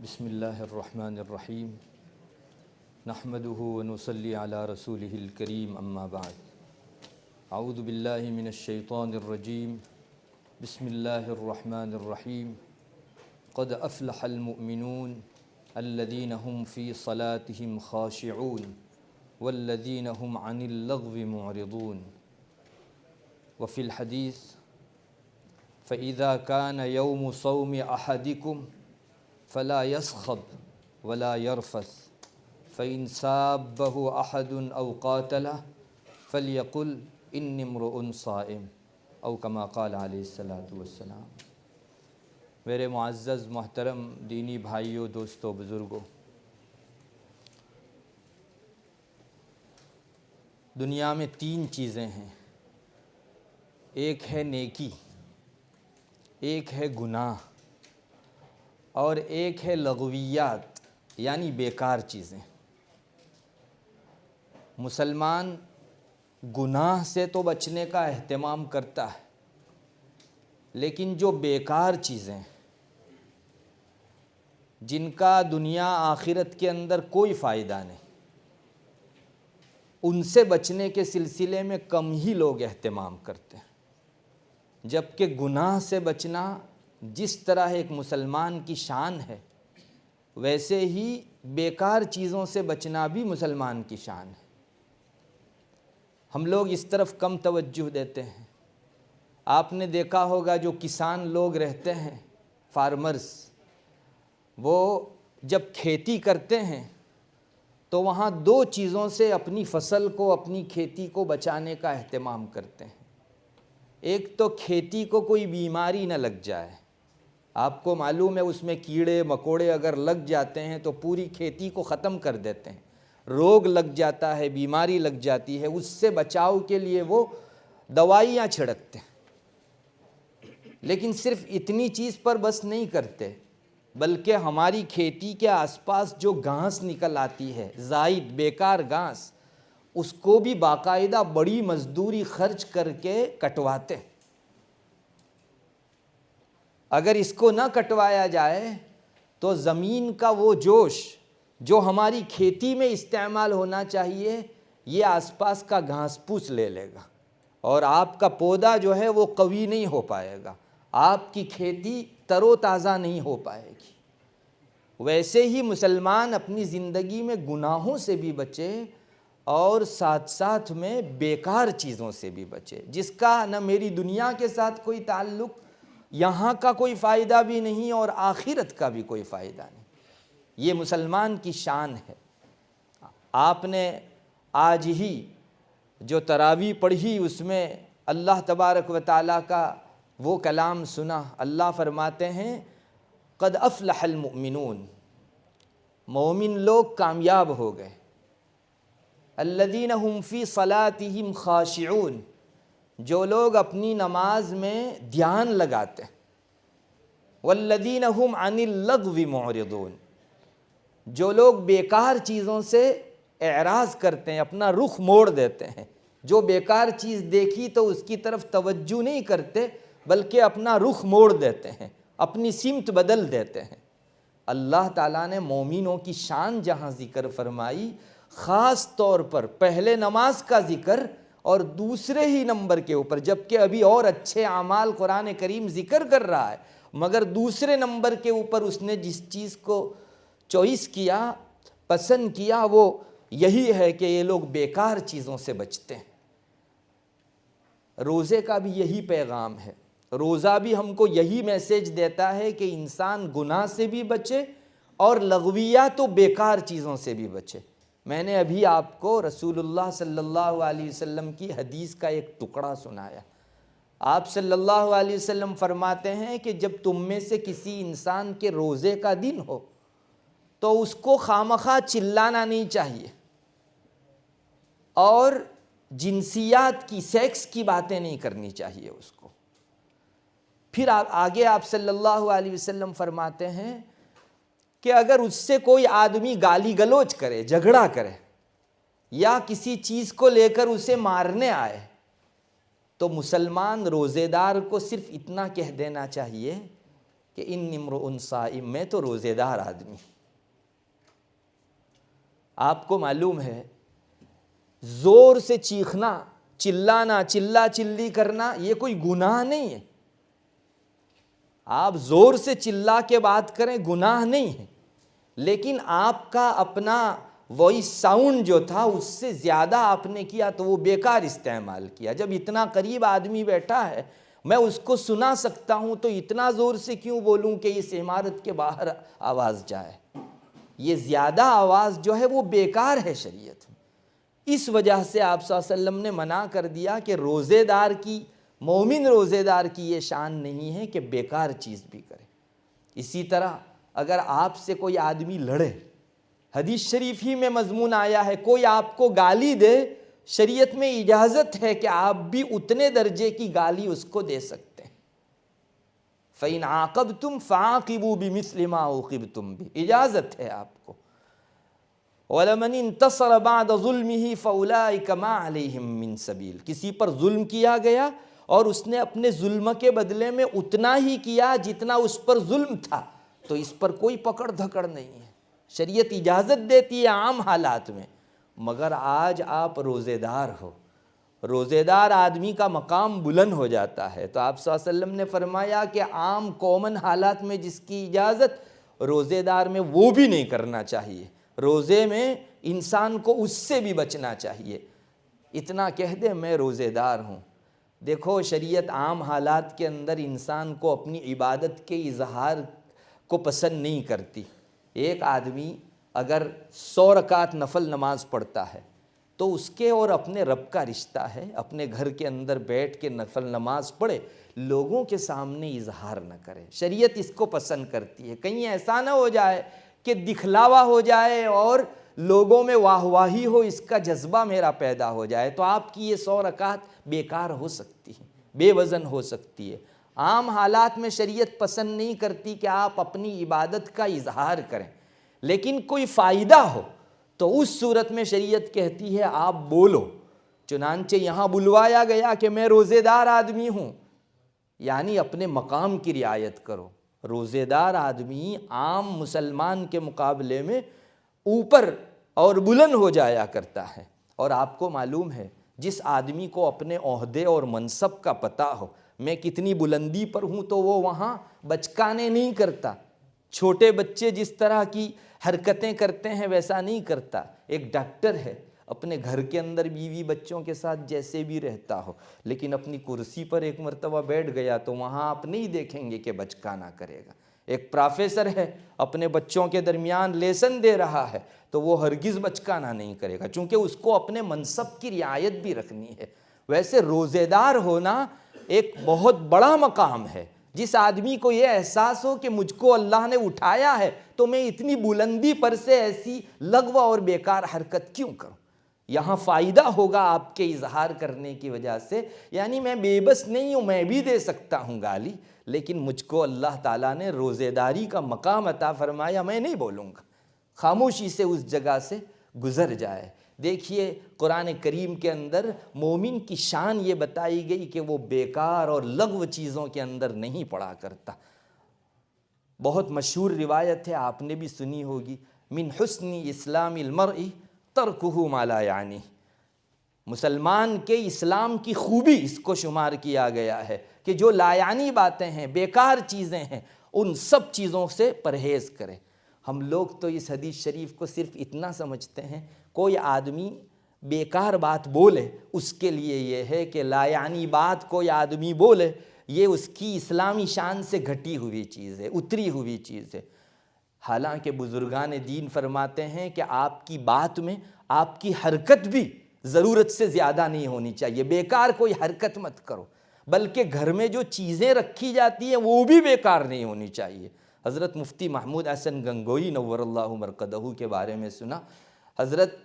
بسم اللہ الرحمن الرحیم نحمده ونصلی علی رسولہ الکریم اما بعد اعوذ باللہ من الشیطان الرجیم بسم اللہ الرحمن الرحیم قد افلح المؤمنون الذین هم فی صلاتهم خاشعون والذین هم عن اللغو معرضون وفی الحدیث فإذا كان يوم صوم أحدكم فلا يصخب ولا يرفث فإن سابه أحد أو قاتله فليقل إني امرؤ صائم أو كما قال عليه الصلاة والسلام۔ میرے معزز محترم دینی بھائیوں، دوستوں، بزرگوں، دنیا میں تین چیزیں ہیں، ایک ہے نیکی، ایک ہے گناہ اور ایک ہے لغویات یعنی بیکار چیزیں۔ مسلمان گناہ سے تو بچنے کا اہتمام کرتا ہے، لیکن جو بیکار چیزیں جن کا دنیا آخرت کے اندر کوئی فائدہ نہیں، ان سے بچنے کے سلسلے میں کم ہی لوگ اہتمام کرتے ہیں، جبکہ گناہ سے بچنا جس طرح ایک مسلمان کی شان ہے، ویسے ہی بیکار چیزوں سے بچنا بھی مسلمان کی شان ہے۔ ہم لوگ اس طرف کم توجہ دیتے ہیں۔ آپ نے دیکھا ہوگا جو کسان لوگ رہتے ہیں، فارمرز، وہ جب کھیتی کرتے ہیں تو وہاں دو چیزوں سے اپنی فصل کو، اپنی کھیتی کو بچانے کا اہتمام کرتے ہیں۔ ایک تو کھیتی کو کوئی بیماری نہ لگ جائے۔ آپ کو معلوم ہے اس میں کیڑے مکوڑے اگر لگ جاتے ہیں تو پوری کھیتی کو ختم کر دیتے ہیں، روگ لگ جاتا ہے، بیماری لگ جاتی ہے، اس سے بچاؤ کے لیے وہ دوائیاں چھڑکتے ہیں۔ لیکن صرف اتنی چیز پر بس نہیں کرتے، بلکہ ہماری کھیتی کے آس پاس جو گھاس نکل آتی ہے، زائد بیکار گھاس، اس کو بھی باقاعدہ بڑی مزدوری خرچ کر کے کٹواتے ہیں۔ اگر اس کو نہ کٹوایا جائے تو زمین کا وہ جوش جو ہماری کھیتی میں استعمال ہونا چاہیے، یہ آس پاس کا گھاس پھوس لے لے گا، اور آپ کا پودا جو ہے وہ قوی نہیں ہو پائے گا، آپ کی کھیتی تر و تازہ نہیں ہو پائے گی۔ ویسے ہی مسلمان اپنی زندگی میں گناہوں سے بھی بچے اور ساتھ ساتھ میں بیکار چیزوں سے بھی بچے، جس کا نہ میری دنیا کے ساتھ کوئی تعلق، یہاں کا کوئی فائدہ بھی نہیں اور آخرت کا بھی کوئی فائدہ نہیں۔ یہ مسلمان کی شان ہے۔ آپ نے آج ہی جو تراویح پڑھی اس میں اللہ تبارک و تعالیٰ کا وہ کلام سنا۔ اللہ فرماتے ہیں قد افلح المؤمنون، مومن لوگ کامیاب ہو گئے، الذین هم فی صلاتهم خاشعون، جو لوگ اپنی نماز میں دھیان لگاتے ہیں، والذین هم عن اللغو معرضون، جو لوگ بیکار چیزوں سے اعراض کرتے ہیں، اپنا رخ موڑ دیتے ہیں، جو بیکار چیز دیکھی تو اس کی طرف توجہ نہیں کرتے بلکہ اپنا رخ موڑ دیتے ہیں، اپنی سمت بدل دیتے ہیں۔ اللہ تعالیٰ نے مومنوں کی شان جہاں ذکر فرمائی، خاص طور پر پہلے نماز کا ذکر اور دوسرے ہی نمبر کے اوپر، جبکہ ابھی اور اچھے اعمال قرآن کریم ذکر کر رہا ہے، مگر دوسرے نمبر کے اوپر اس نے جس چیز کو چوائس کیا، پسند کیا، وہ یہی ہے کہ یہ لوگ بیکار چیزوں سے بچتے ہیں۔ روزے کا بھی یہی پیغام ہے، روزہ بھی ہم کو یہی میسیج دیتا ہے کہ انسان گناہ سے بھی بچے اور لغویات و بیکار چیزوں سے بھی بچے۔ میں نے ابھی آپ کو رسول اللہ صلی اللہ علیہ وسلم کی حدیث کا ایک ٹکڑا سنایا۔ آپ صلی اللہ علیہ وسلم فرماتے ہیں کہ جب تم میں سے کسی انسان کے روزے کا دن ہو تو اس کو خامخواہ چلانا نہیں چاہیے اور جنسیات کی، سیکس کی باتیں نہیں کرنی چاہیے اس کو۔ پھر آگے آپ صلی اللہ علیہ وسلم فرماتے ہیں کہ اگر اس سے کوئی آدمی گالی گلوچ کرے، جھگڑا کرے یا کسی چیز کو لے کر اسے مارنے آئے تو مسلمان روزے دار کو صرف اتنا کہہ دینا چاہیے کہ کہ انی امرؤ صائم، میں تو روزے دار آدمی۔ آپ کو معلوم ہے زور سے چیخنا، چلانا، چلا چلی کرنا یہ کوئی گناہ نہیں ہے۔ آپ زور سے چلا کے بات کریں گناہ نہیں ہے، لیکن آپ کا اپنا وائس ساؤنڈ جو تھا اس سے زیادہ آپ نے کیا تو وہ بیکار استعمال کیا۔ جب اتنا قریب آدمی بیٹھا ہے میں اس کو سنا سکتا ہوں تو اتنا زور سے کیوں بولوں کہ اس عمارت کے باہر آواز جائے؟ یہ زیادہ آواز جو ہے وہ بیکار ہے شریعت میں۔ اس وجہ سے آپ صلی اللہ علیہ وسلم نے منع کر دیا کہ روزے دار کی، مومن روزے دار کی یہ شان نہیں ہے کہ بیکار چیز بھی کرے۔ اسی طرح اگر آپ سے کوئی آدمی لڑے، حدیث شریف ہی میں مضمون آیا ہے، کوئی آپ کو گالی دے، شریعت میں اجازت ہے کہ آپ بھی اتنے درجے کی گالی اس کو دے سکتے ہیں۔ فَإِنْ عَاقَبْتُمْ فَعَاقِبُوا بِمِثْلِ مَا عُوقِبْتُمْ بِهِ، اجازت ہے آپ کو۔ وَلَمَنِ انتَصَرَ بَعْدَ ظُلْمِهِ فَأُولَٰئِكَ مَا عَلَيْهِم مِّن سَبِيلٍ، کسی پر ظلم کیا گیا اور اس نے اپنے ظلم کے بدلے میں اتنا ہی کیا جتنا اس پر ظلم تھا تو اس پر کوئی پکڑ دھکڑ نہیں ہے۔ شریعت اجازت دیتی ہے عام حالات میں، مگر آج آپ روزے دار ہو، روزے دار آدمی کا مقام بلند ہو جاتا ہے، تو آپ صلی اللہ علیہ وسلم نے فرمایا کہ عام کامن حالات میں جس کی اجازت، روزے دار میں وہ بھی نہیں کرنا چاہیے۔ روزے میں انسان کو اس سے بھی بچنا چاہیے۔ اتنا کہہ دے میں روزے دار ہوں۔ دیکھو شریعت عام حالات کے اندر انسان کو اپنی عبادت کے اظہار کو پسند نہیں کرتی۔ ایک آدمی اگر 100 رکعت نفل نماز پڑھتا ہے تو اس کے اور اپنے رب کا رشتہ ہے، اپنے گھر کے اندر بیٹھ کے نفل نماز پڑھے، لوگوں کے سامنے اظہار نہ کرے۔ شریعت اس کو پسند کرتی ہے۔ کہیں ایسا نہ ہو جائے کہ دکھلاوا ہو جائے اور لوگوں میں واہ واہی ہو، اس کا جذبہ میرا پیدا ہو جائے تو آپ کی یہ 100 رکعت بیکار ہو سکتی ہے، بے وزن ہو سکتی ہے۔ عام حالات میں شریعت پسند نہیں کرتی کہ آپ اپنی عبادت کا اظہار کریں، لیکن کوئی فائدہ ہو تو اس صورت میں شریعت کہتی ہے آپ بولو۔ چنانچہ یہاں بلوایا گیا کہ میں روزے دار آدمی ہوں، یعنی اپنے مقام کی رعایت کرو۔ روزے دار آدمی عام مسلمان کے مقابلے میں اوپر اور بلند ہو جایا کرتا ہے۔ اور آپ کو معلوم ہے جس آدمی کو اپنے عہدے اور منصب کا پتہ ہو، میں کتنی بلندی پر ہوں، تو وہ وہاں بچکانے نہیں کرتا۔ چھوٹے بچے جس طرح کی حرکتیں کرتے ہیں ویسا نہیں کرتا۔ ایک ڈاکٹر ہے، اپنے گھر کے اندر بیوی بچوں کے ساتھ جیسے بھی رہتا ہو، لیکن اپنی کرسی پر ایک مرتبہ بیٹھ گیا تو وہاں آپ نہیں دیکھیں گے کہ بچکانا کرے گا۔ ایک پروفیسر ہے، اپنے بچوں کے درمیان لیسن دے رہا ہے تو وہ ہرگز بچکانا نہیں کرے گا، چونکہ اس کو اپنے منصب کی رعایت بھی رکھنی ہے۔ ویسے روزے دار ہونا ایک بہت بڑا مقام ہے۔ جس آدمی کو یہ احساس ہو کہ مجھ کو اللہ نے اٹھایا ہے تو میں اتنی بلندی پر سے ایسی لغو اور بیکار حرکت کیوں کروں؟ یہاں فائدہ ہوگا آپ کے اظہار کرنے کی وجہ سے۔ یعنی میں بے بس نہیں ہوں، میں بھی دے سکتا ہوں گالی، لیکن مجھ کو اللہ تعالیٰ نے روزے داری کا مقام عطا فرمایا، میں نہیں بولوں گا، خاموشی سے اس جگہ سے گزر جائے۔ دیکھیے قرآن کریم کے اندر مومن کی شان یہ بتائی گئی کہ وہ بیکار اور لغو چیزوں کے اندر نہیں پڑا کرتا۔ بہت مشہور روایت ہے، آپ نے بھی سنی ہوگی، من حسن اسلام المرء ترکہ ما لا یعنی، مسلمان کے اسلام کی خوبی اس کو شمار کیا گیا ہے کہ جو لا یعنی باتیں ہیں، بیکار چیزیں ہیں، ان سب چیزوں سے پرہیز کرے۔ ہم لوگ تو اس حدیث شریف کو صرف اتنا سمجھتے ہیں کوئی آدمی بیکار بات بولے اس کے لیے یہ ہے کہ لا یعنی بات کوئی آدمی بولے، یہ اس کی اسلامی شان سے گھٹی ہوئی چیز ہے، اتری ہوئی چیز ہے۔ حالانکہ بزرگان دین فرماتے ہیں کہ آپ کی بات میں آپ کی حرکت بھی ضرورت سے زیادہ نہیں ہونی چاہیے، بیکار کوئی حرکت مت کرو، بلکہ گھر میں جو چیزیں رکھی جاتی ہیں وہ بھی بیکار نہیں ہونی چاہیے۔ حضرت مفتی محمود حسن گنگوئی نور اللہ مرقدہ کے بارے میں سنا، حضرت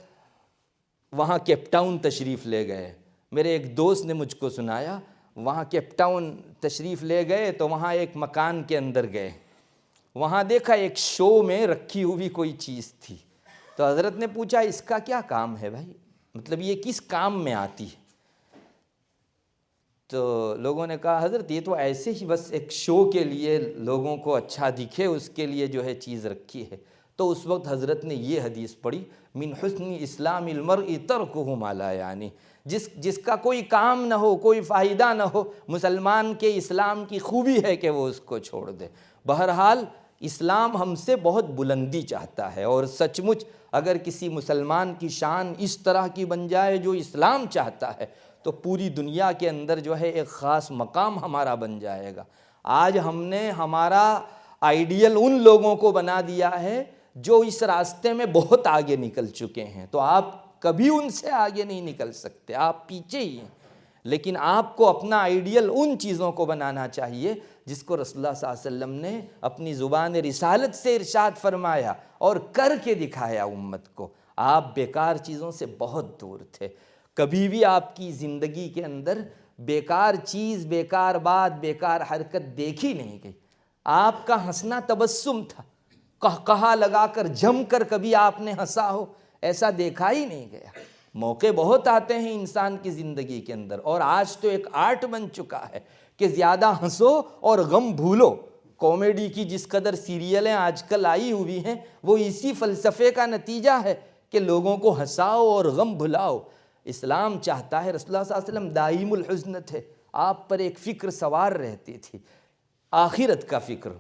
وہاں کیپ ٹاؤن تشریف لے گئے۔ میرے ایک دوست نے مجھ کو سنایا، وہاں کیپ ٹاؤن تشریف لے گئے تو وہاں ایک مکان کے اندر گئے، وہاں دیکھا ایک شو میں رکھی ہوئی کوئی چیز تھی، تو حضرت نے پوچھا اس کا کیا کام ہے بھائی، مطلب یہ کس کام میں آتی ہے؟ تو لوگوں نے کہا حضرت یہ تو ایسے ہی بس ایک شو کے لیے لوگوں کو اچھا دکھے اس کے لیے جو ہے چیز رکھی ہے۔ تو اس وقت حضرت نے یہ حدیث پڑھی، من حسن اسلام المرء ترکہ ما لا یعنی، جس کا کوئی کام نہ ہو، کوئی فائدہ نہ ہو، مسلمان کے اسلام کی خوبی ہے کہ وہ اس کو چھوڑ دے۔ بہرحال اسلام ہم سے بہت بلندی چاہتا ہے، اور سچ مچ اگر کسی مسلمان کی شان اس طرح کی بن جائے جو اسلام چاہتا ہے تو پوری دنیا کے اندر جو ہے ایک خاص مقام ہمارا بن جائے گا۔ آج ہم نے ہمارا آئیڈیل ان لوگوں کو بنا دیا ہے جو اس راستے میں بہت آگے نکل چکے ہیں، تو آپ کبھی ان سے آگے نہیں نکل سکتے، آپ پیچھے ہی ہیں۔ لیکن آپ کو اپنا آئیڈیل ان چیزوں کو بنانا چاہیے جس کو رسول اللہ صلی اللہ علیہ وسلم نے اپنی زبان رسالت سے ارشاد فرمایا اور کر کے دکھایا امت کو۔ آپ بیکار چیزوں سے بہت دور تھے، کبھی بھی آپ کی زندگی کے اندر بیکار چیز، بیکار بات، بیکار حرکت دیکھی نہیں گئی۔ آپ کا ہنسنا تبسم تھا، قہقہا لگا کر جم کر کبھی آپ نے ہنسا ہو ایسا دیکھا ہی نہیں گیا۔ موقع بہت آتے ہیں انسان کی زندگی کے اندر، اور آج تو ایک آرٹ بن چکا ہے کہ زیادہ ہنسو اور غم بھولو۔ کامیڈی کی جس قدر سیریلیں آج کل آئی ہوئی ہیں وہ اسی فلسفے کا نتیجہ ہے کہ لوگوں کو ہنساؤ اور غم بھلاؤ۔ اسلام چاہتا ہے، رسول اللہ صلی اللہ علیہ وسلم دائم الحزن تھے، آپ پر ایک فکر سوار رہتی تھی، آخرت کا فکر۔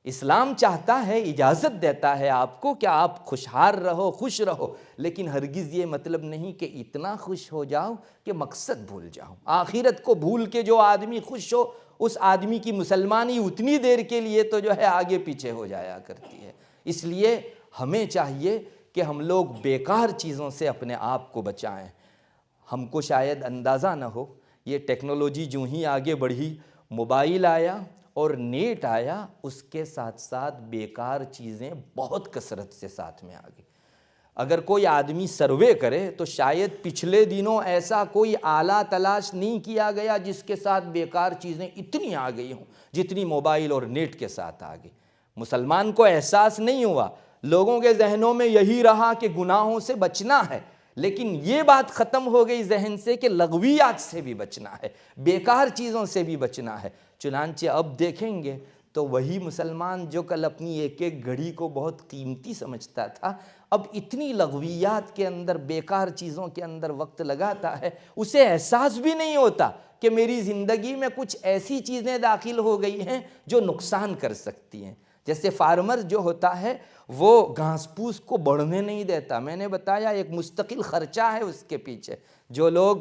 اسلام چاہتا ہے، اجازت دیتا ہے آپ کو کہ آپ خوشحال رہو، خوش رہو، لیکن ہرگز یہ مطلب نہیں کہ اتنا خوش ہو جاؤ کہ مقصد بھول جاؤ۔ آخرت کو بھول کے جو آدمی خوش ہو، اس آدمی کی مسلمانی اتنی دیر کے لیے تو جو ہے آگے پیچھے ہو جایا کرتی ہے۔ اس لیے ہمیں چاہیے کہ ہم لوگ بیکار چیزوں سے اپنے آپ کو بچائیں۔ ہم کو شاید اندازہ نہ ہو، یہ ٹیکنالوجی جو ہی آگے بڑھی، موبائل آیا اور نیٹ آیا، اس کے ساتھ ساتھ بیکار چیزیں بہت کثرت سے ساتھ میں آ گئی۔ اگر کوئی آدمی سروے کرے تو شاید پچھلے دنوں ایسا کوئی آلہ تلاش نہیں کیا گیا جس کے ساتھ بیکار چیزیں اتنی آ گئی ہوں جتنی موبائل اور نیٹ کے ساتھ آ گئی۔ مسلمان کو احساس نہیں ہوا، لوگوں کے ذہنوں میں یہی رہا کہ گناہوں سے بچنا ہے، لیکن یہ بات ختم ہو گئی ذہن سے کہ لغویات سے بھی بچنا ہے، بیکار چیزوں سے بھی بچنا ہے۔ چنانچہ اب دیکھیں گے تو وہی مسلمان جو کل اپنی ایک ایک گھڑی کو بہت قیمتی سمجھتا تھا، اب اتنی لغویات کے اندر، بیکار چیزوں کے اندر وقت لگاتا ہے، اسے احساس بھی نہیں ہوتا کہ میری زندگی میں کچھ ایسی چیزیں داخل ہو گئی ہیں جو نقصان کر سکتی ہیں۔ جیسے فارمر جو ہوتا ہے وہ گھاس پھوس کو بڑھنے نہیں دیتا، میں نے بتایا ایک مستقل خرچہ ہے اس کے پیچھے۔ جو لوگ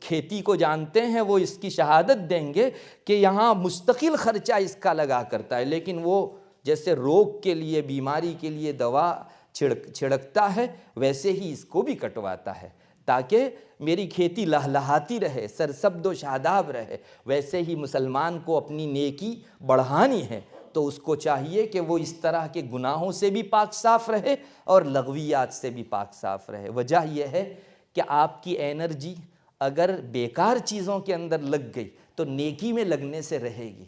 کھیتی کو جانتے ہیں وہ اس کی شہادت دیں گے کہ یہاں مستقل خرچہ اس کا لگا کرتا ہے، لیکن وہ جیسے روگ کے لیے، بیماری کے لیے دوا چھڑکتا ہے ویسے ہی اس کو بھی کٹواتا ہے تاکہ میری کھیتی لہلہاتی رہے، سرسبز و شاداب رہے۔ ویسے ہی مسلمان کو اپنی نیکی بڑھانی ہے تو اس کو چاہیے کہ وہ اس طرح کے گناہوں سے بھی پاک صاف رہے اور لغویات سے بھی پاک صاف رہے۔ وجہ یہ ہے کہ آپ کی انرجی اگر بیکار چیزوں کے اندر لگ گئی تو نیکی میں لگنے سے رہے گی،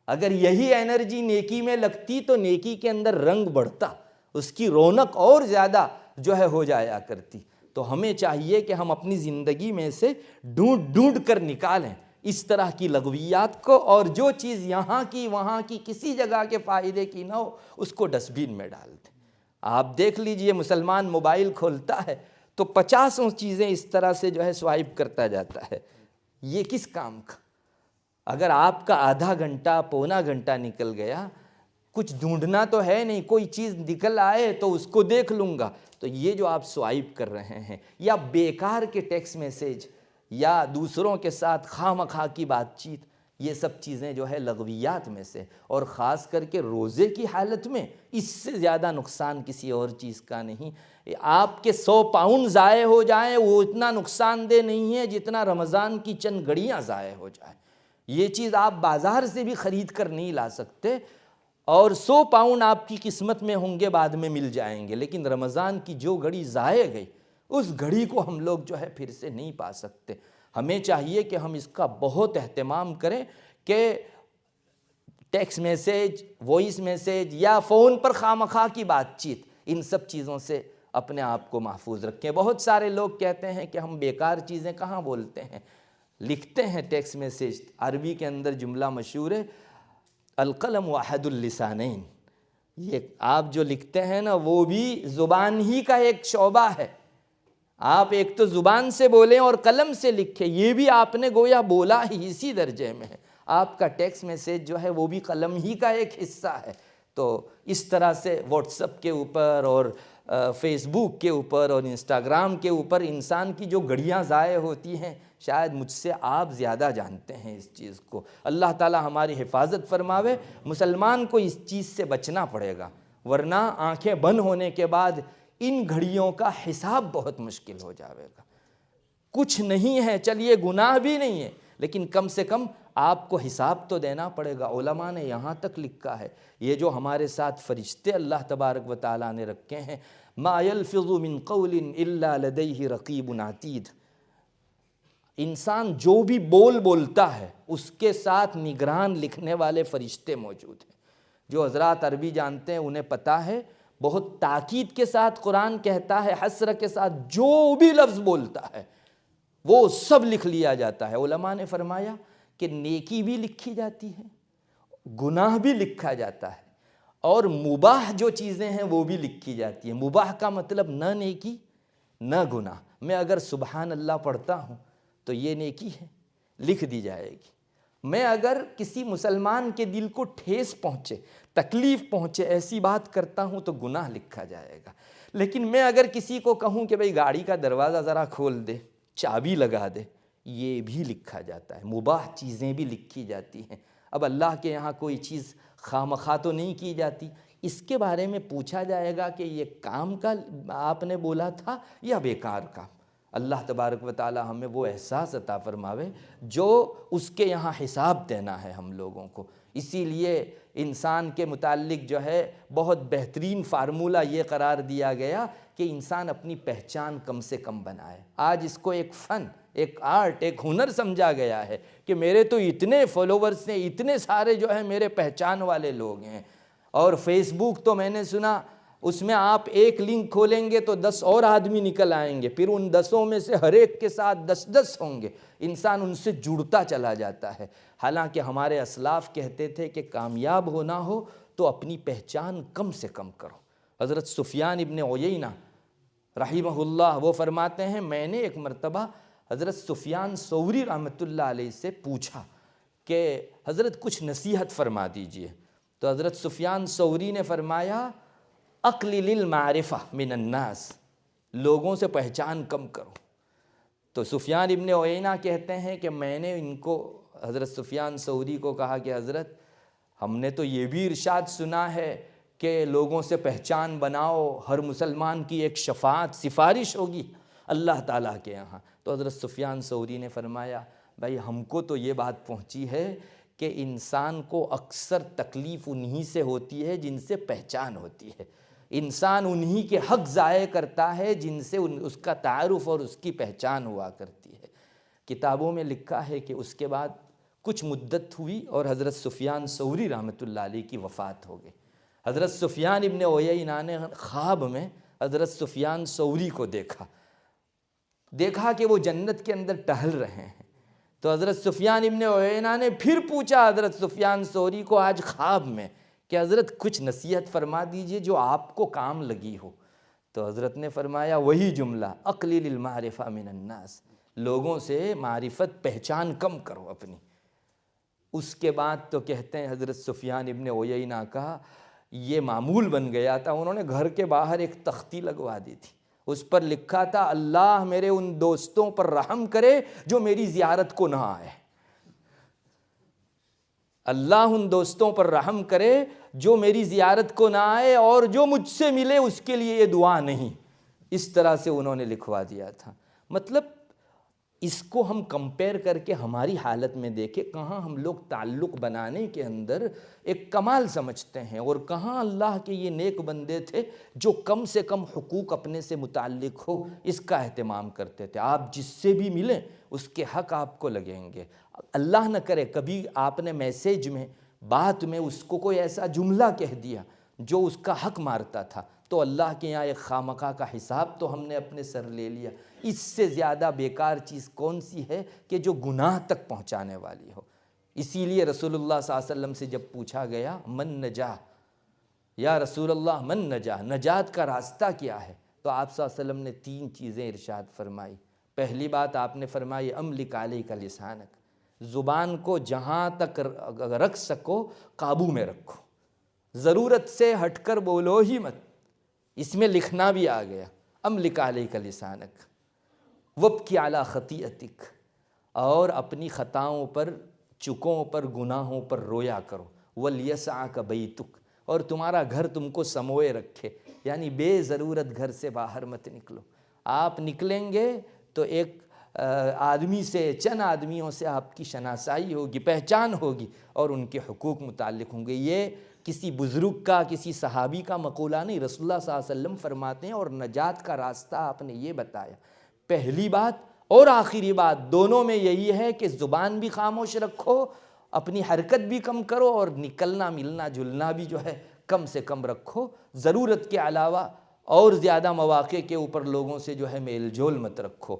اگر یہی انرجی نیکی میں لگتی تو نیکی کے اندر رنگ بڑھتا، اس کی رونق اور زیادہ جو ہے ہو جایا کرتی۔ تو ہمیں چاہیے کہ ہم اپنی زندگی میں سے ڈھونڈ ڈھونڈ کر نکالیں اس طرح کی لغویات کو، اور جو چیز یہاں کی وہاں کی کسی جگہ کے فائدے کی نہ ہو اس کو ڈسٹ بین میں ڈال دیں۔ آپ دیکھ لیجئے مسلمان موبائل کھولتا ہے تو 50 چیزیں اس طرح سے جو ہے سوائپ کرتا جاتا ہے، یہ کس کام کا؟ اگر آپ کا آدھا گھنٹہ، پونا گھنٹہ نکل گیا، کچھ ڈھونڈنا تو ہے نہیں، کوئی چیز نکل آئے تو اس کو دیکھ لوں گا، تو یہ جو آپ سوائپ کر رہے ہیں یا بیکار کے ٹیکسٹ میسیج یا دوسروں کے ساتھ خواہ مخواہ کی بات چیت، یہ سب چیزیں جو ہے لغویات میں سے، اور خاص کر کے روزے کی حالت میں اس سے زیادہ نقصان کسی اور چیز کا نہیں۔ آپ کے 100 پاؤنڈ ضائع ہو جائیں وہ اتنا نقصان دہ نہیں ہے جتنا رمضان کی چند گھڑیاں ضائع ہو جائیں۔ یہ چیز آپ بازار سے بھی خرید کر نہیں لا سکتے، اور 100 پاؤنڈ آپ کی قسمت میں ہوں گے، بعد میں مل جائیں گے، لیکن رمضان کی جو گھڑی ضائع گئی اس گھڑی کو ہم لوگ جو ہے پھر سے نہیں پا سکتے۔ ہمیں چاہیے کہ ہم اس کا بہت اہتمام کریں کہ ٹیکسٹ میسیج، وائس میسیج یا فون پر خواہ مخواہ کی بات چیت، ان سب چیزوں سے اپنے آپ کو محفوظ رکھیں۔ بہت سارے لوگ کہتے ہیں کہ ہم بیکار چیزیں کہاں بولتے ہیں، لکھتے ہیں ٹیکسٹ میسیج، عربی کے اندر جملہ مشہور ہے القلم واحد اللسانین، یہ آپ جو لکھتے ہیں نا وہ بھی زبان ہی کا ایک شعبہ ہے، آپ ایک تو زبان سے بولیں اور قلم سے لکھیں، یہ بھی آپ نے گویا بولا ہی اسی درجے میں ہے، آپ کا ٹیکسٹ میسیج جو ہے وہ بھی قلم ہی کا ایک حصہ ہے۔ تو اس طرح سے واٹس ایپ کے اوپر اور فیس بک کے اوپر اور انسٹاگرام کے اوپر انسان کی جو گھڑیاں ضائع ہوتی ہیں، شاید مجھ سے آپ زیادہ جانتے ہیں اس چیز کو۔ اللہ تعالی ہماری حفاظت فرماوے، مسلمان کو اس چیز سے بچنا پڑے گا، ورنہ آنکھیں بند ہونے کے بعد ان گھڑیوں کا حساب بہت مشکل ہو جاوے گا۔ کچھ نہیں ہے، چلیے گناہ بھی نہیں ہے، لیکن کم سے کم آپ کو حساب تو دینا پڑے گا۔ علماء نے یہاں تک لکھا ہے، یہ جو ہمارے ساتھ فرشتے اللہ تبارک و تعالیٰ نے رکھے ہیں، ما یلفظ من قول الا لدیہ رقیب عتید، انسان جو بھی بولتا ہے اس کے ساتھ نگران لکھنے والے فرشتے موجود ہیں۔ جو حضرات عربی جانتے ہیں انہیں پتہ ہے، بہت تاکید کے ساتھ قرآن کہتا ہے، حسر کے ساتھ جو بھی لفظ بولتا ہے وہ سب لکھ لیا جاتا ہے۔ علماء نے فرمایا کہ نیکی بھی لکھی جاتی ہے، گناہ بھی لکھا جاتا ہے، اور مباح جو چیزیں ہیں وہ بھی لکھی جاتی ہیں۔ مباح کا مطلب نہ نیکی نہ گناہ۔ میں اگر سبحان اللہ پڑھتا ہوں تو یہ نیکی ہے، لکھ دی جائے گی۔ میں اگر کسی مسلمان کے دل کو ٹھیس پہنچے، تکلیف پہنچے، ایسی بات کرتا ہوں تو گناہ لکھا جائے گا۔ لیکن میں اگر کسی کو کہوں کہ بھئی گاڑی کا دروازہ ذرا کھول دے، چابی لگا دے، یہ بھی لکھا جاتا ہے۔ مباح چیزیں بھی لکھی جاتی ہیں۔ اب اللہ کے یہاں کوئی چیز خواہ تو نہیں کی جاتی، اس کے بارے میں پوچھا جائے گا کہ یہ کام کا آپ نے بولا تھا یا بیکار کا۔ اللہ تبارک و تعالی ہمیں وہ احساس عطا فرماوے جو اس کے یہاں حساب دینا ہے ہم لوگوں کو۔ اسی لیے انسان کے متعلق جو ہے بہت بہترین فارمولہ یہ قرار دیا گیا کہ انسان اپنی پہچان کم سے کم بنائے۔ آج اس کو ایک فن، ایک آرٹ، ایک ہنر سمجھا گیا ہے کہ میرے تو اتنے فالوورز ہیں، اتنے سارے جو ہے میرے پہچان والے لوگ ہیں۔ اور فیس بک تو میں نے سنا اس میں آپ ایک لنک کھولیں گے تو 10 اور آدمی نکل آئیں گے، پھر ان 10 میں سے ہر ایک کے ساتھ 10 ہوں گے، انسان ان سے جڑتا چلا جاتا ہے۔ حالانکہ ہمارے اسلاف کہتے تھے کہ کامیاب ہونا ہو تو اپنی پہچان کم سے کم کرو۔ حضرت سفیان ابن عیینہ رحمہ اللہ وہ فرماتے ہیں، میں نے ایک مرتبہ حضرت سفیان ثوری رحمۃ اللہ علیہ سے پوچھا کہ حضرت کچھ نصیحت فرما دیجئے، تو حضرت سفیان ثوری نے فرمایا اقلل المعرفہ من الناس، لوگوں سے پہچان کم کرو۔ تو سفیان ابن عیینہ کہتے ہیں کہ میں نے ان کو، حضرت سفیان ثوری کو کہا کہ حضرت ہم نے تو یہ بھی ارشاد سنا ہے کہ لوگوں سے پہچان بناؤ، ہر مسلمان کی ایک شفاعت سفارش ہوگی اللہ تعالیٰ کے یہاں۔ تو حضرت سفیان ثوری نے فرمایا بھائی ہم کو تو یہ بات پہنچی ہے کہ انسان کو اکثر تکلیف انہی سے ہوتی ہے جن سے پہچان ہوتی ہے، انسان انہی کے حق ضائع کرتا ہے جن سے اس کا تعارف اور اس کی پہچان ہوا کرتی ہے۔ کتابوں میں لکھا ہے کہ اس کے بعد کچھ مدت ہوئی اور حضرت سفیان ثوری رحمۃ اللہ علیہ کی وفات ہو گئی۔ حضرت سفیان ابن عیینہ نے خواب میں حضرت سفیان ثوری کو دیکھا کہ وہ جنت کے اندر ٹہل رہے ہیں۔ تو حضرت سفیان ابن عیینہ نے پھر پوچھا حضرت سفیان ثوری کو آج خواب میں کہ حضرت کچھ نصیحت فرما دیجئے جو آپ کو کام لگی ہو۔ تو حضرت نے فرمایا وہی جملہ اقلل المعرفہ من الناس، لوگوں سے معرفت پہچان کم کرو اپنی۔ اس کے بعد تو کہتے ہیں حضرت سفیان ابن عیینہ کا یہ معمول بن گیا تھا، انہوں نے گھر کے باہر ایک تختی لگوا دی تھی، اس پر لکھا تھا اللہ میرے ان دوستوں پر رحم کرے جو میری زیارت کو نہ آئے، اللہ ان دوستوں پر رحم کرے جو میری زیارت کو نہ آئے اور جو مجھ سے ملے اس کے لیے یہ دعا نہیں۔ اس طرح سے انہوں نے لکھوا دیا تھا۔ مطلب اس کو ہم کمپیئر کر کے ہماری حالت میں دیکھیں، کہاں ہم لوگ تعلق بنانے کے اندر ایک کمال سمجھتے ہیں اور کہاں اللہ کے یہ نیک بندے تھے جو کم سے کم حقوق اپنے سے متعلق ہو اس کا اہتمام کرتے تھے۔ آپ جس سے بھی ملیں اس کے حق آپ کو لگیں گے۔ اللہ نہ کرے کبھی آپ نے میسیج میں، بات میں اس کو کوئی ایسا جملہ کہہ دیا جو اس کا حق مارتا تھا، تو اللہ کے یہاں ایک خامخواہ کا حساب تو ہم نے اپنے سر لے لیا۔ اس سے زیادہ بیکار چیز کون سی ہے کہ جو گناہ تک پہنچانے والی ہو؟ اسی لیے رسول اللہ صلی اللہ علیہ وسلم سے جب پوچھا گیا من نجا، یا رسول اللہ من نجا، نجات کا راستہ کیا ہے، تو آپ صلی اللہ علیہ وسلم نے 3 چیزیں ارشاد فرمائی۔ پہلی بات آپ نے فرمائی املک علیک لسانک، زبان کو جہاں تک رکھ سکو قابو میں رکھو، ضرورت سے ہٹ کر بولو ہی مت۔ اس میں لکھنا بھی آ گیا املک علیک لسانک وابکی علی خطیئتک، اور اپنی خطاؤں پر، چکوں پر، گناہوں پر رویا کرو۔ ولیسعک بیتک، اور تمہارا گھر تم کو سموئے رکھے، یعنی بے ضرورت گھر سے باہر مت نکلو۔ آپ نکلیں گے تو ایک آدمی سے، چند آدمیوں سے آپ کی شناسائی ہوگی، پہچان ہوگی، اور ان کے حقوق متعلق ہوں گے۔ یہ کسی بزرگ کا، کسی صحابی کا مقولہ نہیں، رسول اللہ صلی اللہ علیہ وسلم فرماتے ہیں، اور نجات کا راستہ آپ نے یہ بتایا۔ پہلی بات اور آخری بات دونوں میں یہی ہے کہ زبان بھی خاموش رکھو، اپنی حرکت بھی کم کرو، اور نکلنا ملنا جلنا بھی جو ہے کم سے کم رکھو۔ ضرورت کے علاوہ اور زیادہ مواقع کے اوپر لوگوں سے جو ہے میل جول مت رکھو۔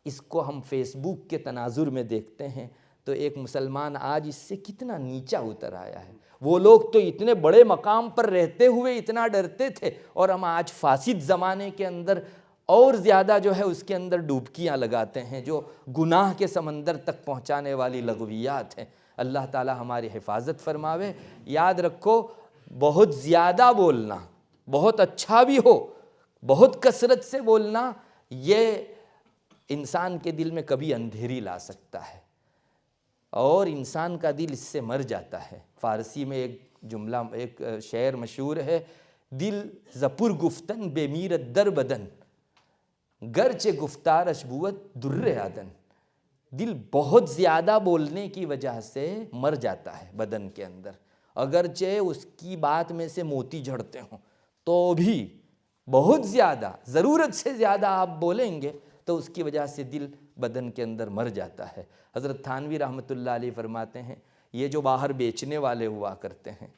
اس کو ہم فیس بک کے تناظر میں دیکھتے ہیں تو ایک مسلمان آج اس سے کتنا نیچا اتر آیا ہے۔ وہ لوگ تو اتنے بڑے مقام پر رہتے ہوئے اتنا ڈرتے تھے، اور ہم آج فاسد زمانے کے اندر اور زیادہ جو ہے اس کے اندر ڈوبکیاں لگاتے ہیں، جو گناہ کے سمندر تک پہنچانے والی لغویات ہیں۔ اللہ تعالی ہماری حفاظت فرماوے۔ یاد رکھو، بہت زیادہ بولنا، بہت اچھا بھی ہو، بہت کثرت سے بولنا، یہ انسان کے دل میں کبھی اندھیری لا سکتا ہے، اور انسان کا دل اس سے مر جاتا ہے۔ فارسی میں ایک جملہ، ایک شعر مشہور ہے، دل زپر گفتن بے میرت در بدن، گرچہ گفتارش بود در عدن۔ دل بہت زیادہ بولنے کی وجہ سے مر جاتا ہے بدن کے اندر، اگرچہ اس کی بات میں سے موتی جھڑتے ہوں تو بھی بہت زیادہ، ضرورت سے زیادہ آپ بولیں گے تو اس کی وجہ سے دل بدن کے اندر مر جاتا ہے۔ حضرت تھانوی رحمۃ اللہ علیہ فرماتے ہیں، یہ جو باہر بیچنے والے ہوا کرتے ہیں،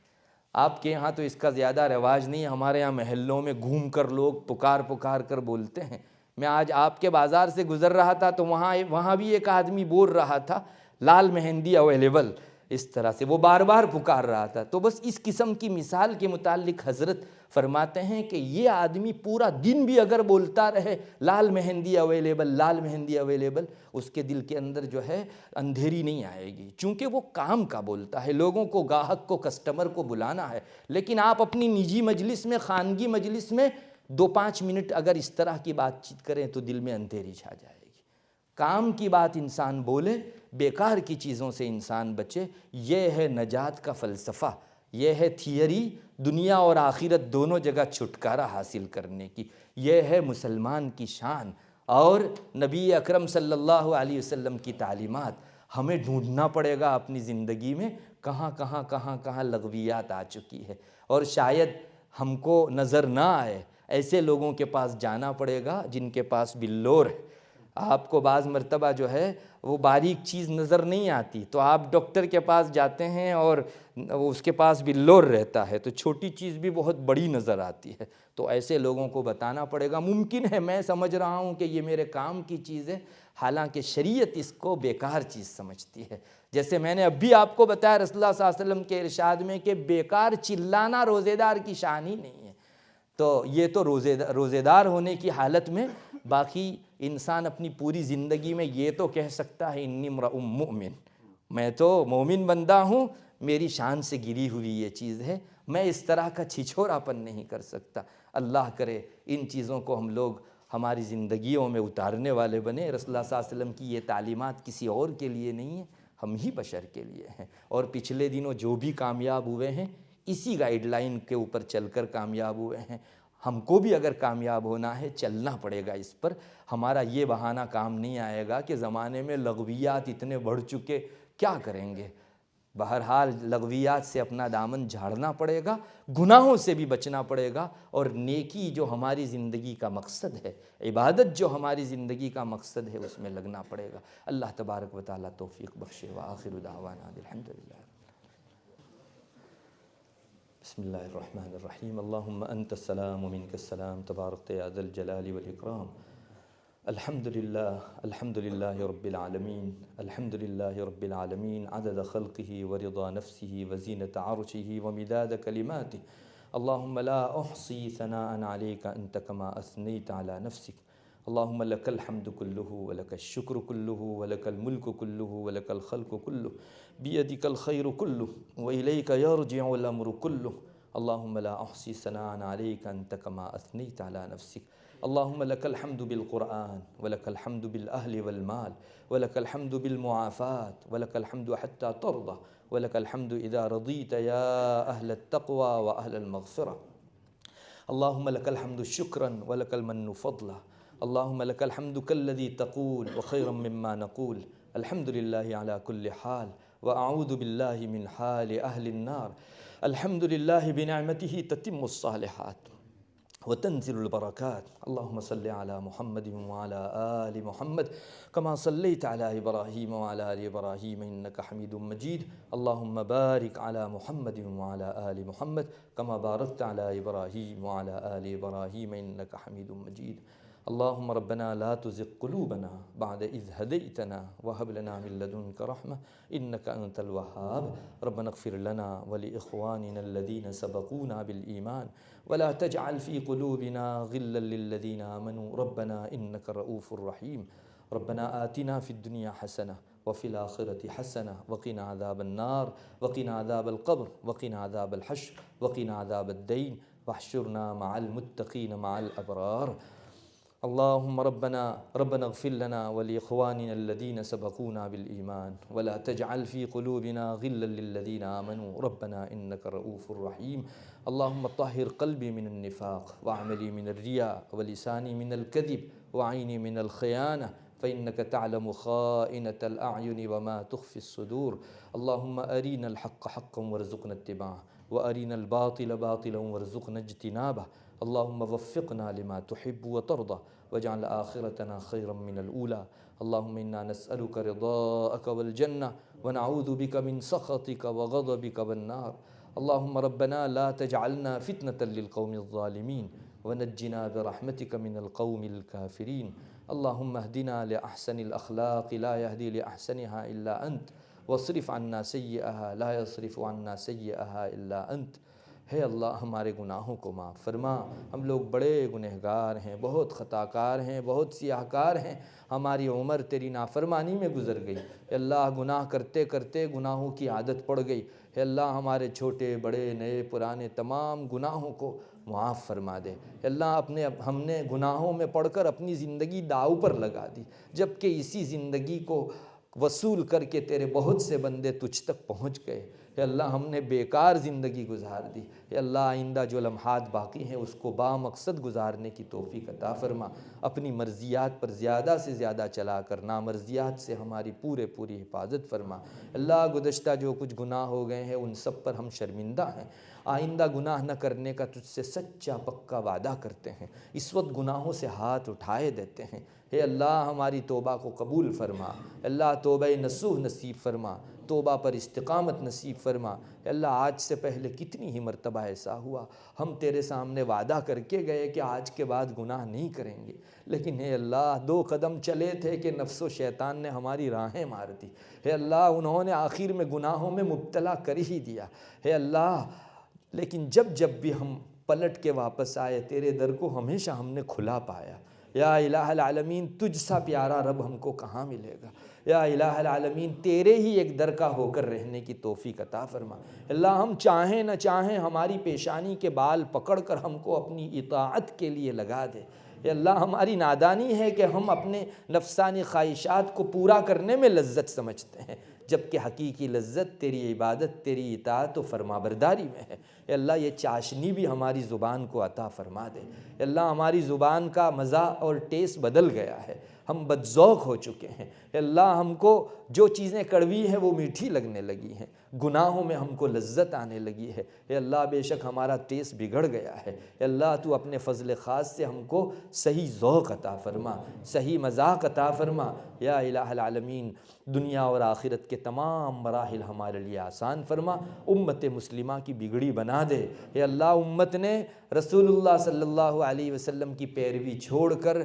آپ کے یہاں تو اس کا زیادہ رواج نہیں ہے، ہمارے یہاں محلوں میں گھوم کر لوگ پکار پکار کر بولتے ہیں۔ میں آج آپ کے بازار سے گزر رہا تھا تو وہاں بھی ایک آدمی بول رہا تھا لال مہندی اویلیبل، اس طرح سے وہ بار بار پکار رہا تھا۔ تو بس اس قسم کی مثال کے متعلق حضرت فرماتے ہیں کہ یہ آدمی پورا دن بھی اگر بولتا رہے لال مہندی اویلیبل، لال مہندی اویلیبل، اس کے دل کے اندر جو ہے اندھیری نہیں آئے گی، چونکہ وہ کام کا بولتا ہے، لوگوں کو، گاہک کو، کسٹمر کو بلانا ہے۔ لیکن آپ اپنی نجی مجلس میں، خانگی مجلس میں 2-5 منٹ اگر اس طرح کی بات چیت کریں تو دل میں اندھیری چھا جائے گی۔ کام کی بات انسان بولے، بیکار کی چیزوں سے انسان بچے۔ یہ ہے نجات کا فلسفہ، یہ ہے تھیوری، دنیا اور آخرت دونوں جگہ چھٹکارا حاصل کرنے کی۔ یہ ہے مسلمان کی شان اور نبی اکرم صلی اللہ علیہ وسلم کی تعلیمات۔ ہمیں ڈھونڈنا پڑے گا اپنی زندگی میں کہاں لغویات آ چکی ہے، اور شاید ہم کو نظر نہ آئے، ایسے لوگوں کے پاس جانا پڑے گا جن کے پاس بلور ہے۔ آپ کو بعض مرتبہ جو ہے وہ باریک چیز نظر نہیں آتی تو آپ ڈاکٹر کے پاس جاتے ہیں اور اس کے پاس بلور رہتا ہے تو چھوٹی چیز بھی بہت بڑی نظر آتی ہے۔ تو ایسے لوگوں کو بتانا پڑے گا۔ ممکن ہے میں سمجھ رہا ہوں کہ یہ میرے کام کی چیز ہے، حالانکہ شریعت اس کو بیکار چیز سمجھتی ہے۔ جیسے میں نے اب بھی آپ کو بتایا رسول اللہ صلی اللہ علیہ وسلم کے ارشاد میں کہ بیکار چلانا روزے دار کی شان ہی نہیں ہے۔ تو یہ تو روزے دار ہونے کی حالت میں، باقی انسان اپنی پوری زندگی میں یہ تو کہہ سکتا ہے انی امرؤ مؤمن، میں تو مومن بندہ ہوں، میری شان سے گری ہوئی یہ چیز ہے، میں اس طرح کا چھچھورا پن نہیں کر سکتا۔ اللہ کرے ان چیزوں کو ہم لوگ ہماری زندگیوں میں اتارنے والے بنے۔ رسول اللہ صلی اللہ علیہ وسلم کی یہ تعلیمات کسی اور کے لیے نہیں ہیں، ہم ہی بشر کے لیے ہیں، اور پچھلے دنوں جو بھی کامیاب ہوئے ہیں اسی گائیڈ لائن کے اوپر چل کر کامیاب ہوئے ہیں۔ ہم کو بھی اگر کامیاب ہونا ہے چلنا پڑے گا اس پر۔ ہمارا یہ بہانہ کام نہیں آئے گا کہ زمانے میں لغویات اتنے بڑھ چکے، کیا کریں گے؟ بہرحال لغویات سے اپنا دامن جھاڑنا پڑے گا، گناہوں سے بھی بچنا پڑے گا، اور نیکی جو ہماری زندگی کا مقصد ہے، عبادت جو ہماری زندگی کا مقصد ہے، اس میں لگنا پڑے گا۔ اللہ تبارک و تعالیٰ توفیق بخشے۔ وآخر دعوانا الحمدللہ۔ بسم اللہ الرحمن الرحیم اللہم انت السلام ومنک السلام تبارک یا ذا الجلال والاکرام الحمد للہ رب العالمین الحمد للہ رب العالمین عدد خلقہ ورضا نفسہ وزینت عرشہ ومداد کلماتہ اللہم لا احصی ثناء علیک انت کما اثنیت علی نفسک اللہم لک الحمد کلہ ولک الشکر کلہ ولک الملک کلہ ولک الخلق کلہ بیدک الخیر کلہ وإلیک یرجع الامر کلہ اللہم لا احصی ثناء علیک انت کما اثنیت علی نفسک اللہم لک الحمد بالقرآن ولک الحمد بالاہل والمال ولک الحمد بالمعافات ولک الحمد حتی ترضى ولک الحمد اذا رضیت یا اہل التقوى واہل المغفرة اللہم لک الحمد شکرا ولک المن فضلا اللہم لک الحمد کالذی تقول وخیرا مما نقول الحمد للہ علی کل حال واعوذ باللہ من حال اہل النار الحمد للہ بنعمتہ تتم الصالحات وتنزل البركات اللهم صل على محمد وعلى آل محمد كما صليت على إبراهيم وعلى آل إبراهيم إنك حميد مجيد اللهم بارك على محمد وعلى آل محمد كما باركت على إبراهيم وعلى آل إبراهيم إنك حميد مجيد اللهم ربنا لا تزغ قلوبنا بعد إذ هديتنا وهب لنا من لدنك رحمة إنك أنت الوهاب ربنا اغفر لنا ولإخواننا الذين سبقونا بالإيمان ولا تجعل في قلوبنا غلا للذين آمنوا ربنا إنك رؤوف رحيم ربنا آتنا في الدنيا حسنة وفي الآخرة حسنة وقنا عذاب النار وقنا عذاب القبر وقنا عذاب الحشر وقنا عذاب الدين واحشرنا مع المتقين مع الأبرار اللهم ربنا اغفر لنا ولإخواننا الذين سبقونا بالإيمان ولا تجعل في قلوبنا غلا للذين آمنوا ربنا إنك رؤوف رحيم اللهم طهر قلبي من النفاق وعملي من الرياء ولساني من الكذب وعيني من الخيانة فإنك تعلم خائنة الأعين وما تخفي الصدور اللهم أرنا الحق حقا وارزقنا اتباعه وأرنا الباطل باطلا وارزقنا اجتنابه اللهم وفقنا لما تحب وترضى واجعل آخرتنا خيرا من الأولى اللهم إنا نسألك رضاءك والجنة ونعوذ بك من سخطك وغضبك والنار اللهم ربنا لا تجعلنا فتنة للقوم الظالمين ونجنا برحمتك من القوم الكافرين اللهم اهدنا لأحسن الأخلاق لا يهدي لأحسنها إلا أنت واصرف عنا سيئها لا يصرف عنا سيئها إلا أنت ہے اللہ ہمارے گناہوں کو معاف فرما ہم لوگ بڑے گنہگار ہیں بہت خطا کار ہیں بہت سیاہ کار ہیں ہماری عمر تیری نافرمانی میں گزر گئی اے اللہ گناہ کرتے کرتے گناہوں کی عادت پڑ گئی اے اللہ ہمارے چھوٹے بڑے نئے پرانے تمام گناہوں کو معاف فرما دے اے اللہ ہم نے گناہوں میں پڑ کر اپنی زندگی داؤ پر لگا دی جبکہ اسی زندگی کو وصول کر کے تیرے بہت سے بندے تجھ تک پہنچ گئے اے اللہ ہم نے بیکار زندگی گزار دی اے اللہ آئندہ جو لمحات باقی ہیں اس کو بامقصد گزارنے کی توفیق عطا فرما اپنی مرضیات پر زیادہ سے زیادہ چلا کر نامرضیات سے ہماری پوری حفاظت فرما اللہ گزشتہ جو کچھ گناہ ہو گئے ہیں ان سب پر ہم شرمندہ ہیں آئندہ گناہ نہ کرنے کا تجھ سے سچا پکا وعدہ کرتے ہیں اس وقت گناہوں سے ہاتھ اٹھائے دیتے ہیں اے اللہ ہماری توبہ کو قبول فرما اللہ توبہ نصوح نصیب فرما توبہ پر استقامت نصیب فرما اے اللہ آج سے پہلے کتنی ہی مرتبہ ایسا ہوا ہم تیرے سامنے وعدہ کر کے گئے کہ آج کے بعد گناہ نہیں کریں گے لیکن اے اللہ 2 قدم چلے تھے کہ نفس و شیطان نے ہماری راہیں مار دی اے اللہ انہوں نے آخر میں گناہوں میں مبتلا کر ہی دیا اے اللہ لیکن جب بھی ہم پلٹ کے واپس آئے تیرے در کو ہمیشہ ہم نے کھلا پایا یا الہ العالمین تجھ سا پیارا رب ہم کو کہاں ملے گا یا الہ العالمین تیرے ہی ایک در کا ہو کر رہنے کی توفیق عطا فرما اللہ ہم چاہیں نہ چاہیں ہماری پیشانی کے بال پکڑ کر ہم کو اپنی اطاعت کے لیے لگا دے اے اللہ ہماری نادانی ہے کہ ہم اپنے نفسانی خواہشات کو پورا کرنے میں لذت سمجھتے ہیں جبکہ حقیقی لذت تیری عبادت تیری اطاعت و فرمانبرداری میں ہے اے اللہ یہ چاشنی بھی ہماری زبان کو عطا فرما دے اے اللہ ہماری زبان کا مزہ اور ٹیسٹ بدل گیا ہے ہم بدذوق ہو چکے ہیں اے اللہ ہم کو جو چیزیں کڑوی ہیں وہ میٹھی لگنے لگی ہیں گناہوں میں ہم کو لذت آنے لگی ہے اے اللہ بے شک ہمارا ٹیسٹ بگڑ گیا ہے اے اللہ تو اپنے فضل خاص سے ہم کو صحیح ذوق عطا فرما صحیح مذاق عطا فرما یا الہ العالمین دنیا اور آخرت کے تمام مراحل ہمارے لیے آسان فرما امت مسلمہ کی بگڑی بنا بنا دے۔ اے اللہ امت نے رسول اللہ صلی اللہ علیہ وسلم کی پیروی چھوڑ کر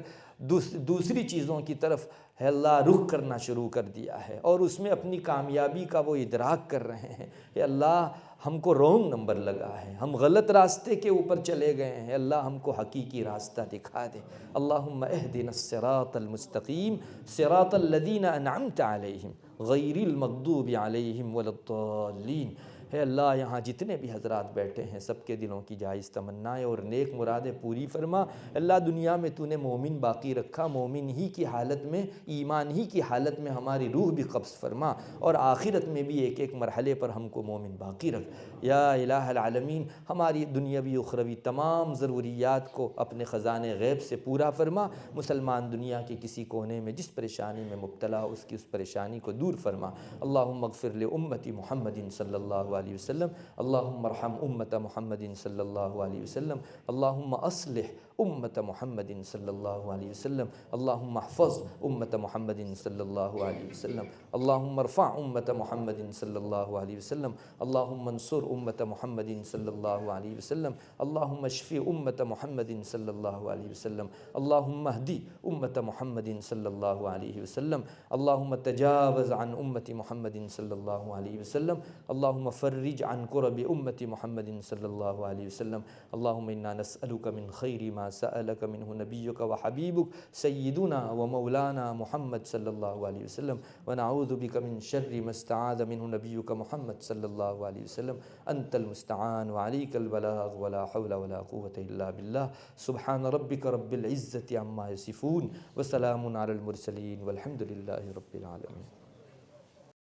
دوسری چیزوں کی طرف ہے اللہ رخ کرنا شروع کر دیا ہے، اور اس میں اپنی کامیابی کا وہ ادراک کر رہے ہیں۔ اے اللہ ہم کو رونگ نمبر لگا ہے، ہم غلط راستے کے اوپر چلے گئے ہیں، اللہ ہم کو حقیقی راستہ دکھا دے۔ اللہم اہدنا الصراط المستقیم صراط الذین انعمت علیہم غیر المغضوب علیہم ولا الضالین۔ اے اللہ یہاں جتنے بھی حضرات بیٹھے ہیں سب کے دلوں کی جائز تمنائیں اور نیک مرادیں پوری فرما۔ اللہ دنیا میں تو نے مومن باقی رکھا، مومن ہی کی حالت میں، ایمان ہی کی حالت میں ہماری روح بھی قبض فرما، اور آخرت میں بھی ایک ایک مرحلے پر ہم کو مومن باقی رکھ۔ یا الہ العالمین ہماری دنیاوی اخروی تمام ضروریات کو اپنے خزانے غیب سے پورا فرما۔ مسلمان دنیا کے کسی کونے میں جس پریشانی میں مبتلا ہو اس کی اس پریشانی کو دور فرما۔ اللہم اغفر لامت محمد صلی اللہ علیہ وسلم، اللہم ارحم امت محمد صلی اللہ علیہ وسلم، اللہم اصلح امت محمد صلی اللہ علیہ وسلم، اللہم احفظ امت محمد صلی اللہ علیہ وسلم، اللہم ارفع امت محمد صلی اللہ علیہ وسلم، اللہم انصر امت محمد صلی اللہ علیہ وسلم، اللہم اشفی امت محمد صلی اللہ علیہ وسلم، اللہم اہدی امت محمد صلی اللہ علیہ وسلم، اللہم تجاوز عن امت محمد صلی اللہ علیہ وسلم، اللہم فرج عن کرب امت محمد صلی اللہ علیہ وسلم، اللہم انا نسألک من خیر ما سألک منہ نبیک و حبیبک سیدنا و مولانا محمد صلی اللہ علیہ وسلم، ونعوذ بک من شر ما استعاذ منہ نبیک محمد صلی اللہ علیہ وسلم، انت المستعان وعلیک البلاغ ولا حول ولا قوة الا باللہ، سبحان ربک رب العزة عما یصفون وسلام علی المرسلین والحمد للہ رب العالمین۔